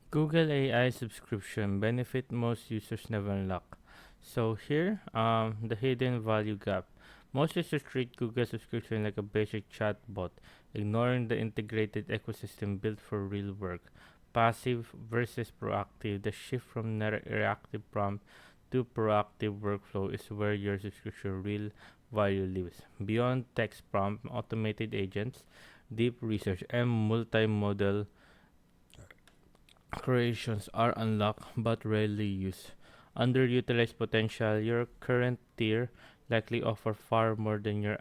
Google AI subscription benefit most users never unlock. So here, the hidden value gap. Most users treat Google subscription like a basic chatbot, ignoring the integrated ecosystem built for real work. Passive versus proactive. The shift from reactive prompt to proactive workflow is where your subscription real value lives. Beyond text prompt, automated agents, deep research, and multimodal creations are unlocked but rarely used. Underutilized potential, your current tier likely offer far more than your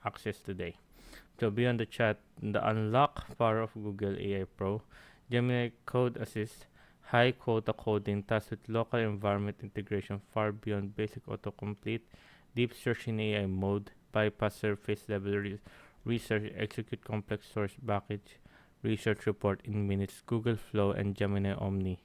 access today. So beyond the chat, the unlock power of Google AI Pro, Gemini Code Assist, high quota coding tasks with local environment integration far beyond basic autocomplete, deep search in AI mode, bypass surface level research, execute complex source package, research report in minutes, Google Flow and Gemini Omni.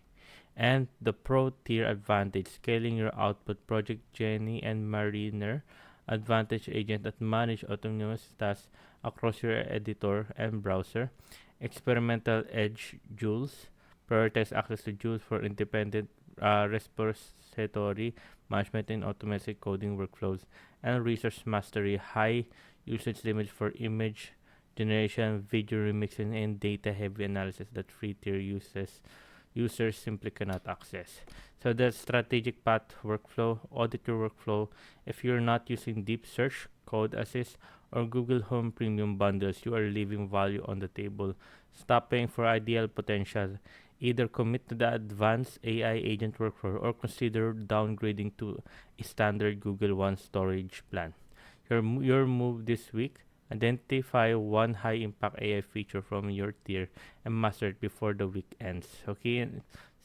And the Pro tier advantage, scaling your output, Project Jenny and Mariner Advantage agent that manage autonomous tasks across your editor and browser. Experimental Edge Jules, prioritize access to Jules for independent repository management and automatic coding workflows. And Resource Mastery, high usage limits for image generation, video remixing, and data-heavy analysis that free tier users simply cannot access. So the strategic path workflow, audit your workflow. If you're not using deep search, code assist, or Google Home Premium bundles, you are leaving value on the table. Stop paying for ideal potential. Either commit to the advanced AI agent workflow or consider downgrading to a standard Google One storage plan. Your move this week. Identify one high impact AI feature from your tier and master it before the week ends. Okay,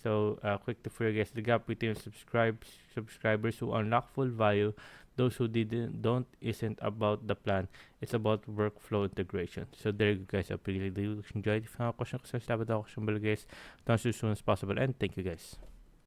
so quick to for you guys, the gap between subscribers who unlock full value, those who didn't don't isn't about the plan. It's about workflow integration. So there you go, guys. I really do enjoy. If you have a question, guys, dapat ako siyang guys. As soon as possible, and thank you guys.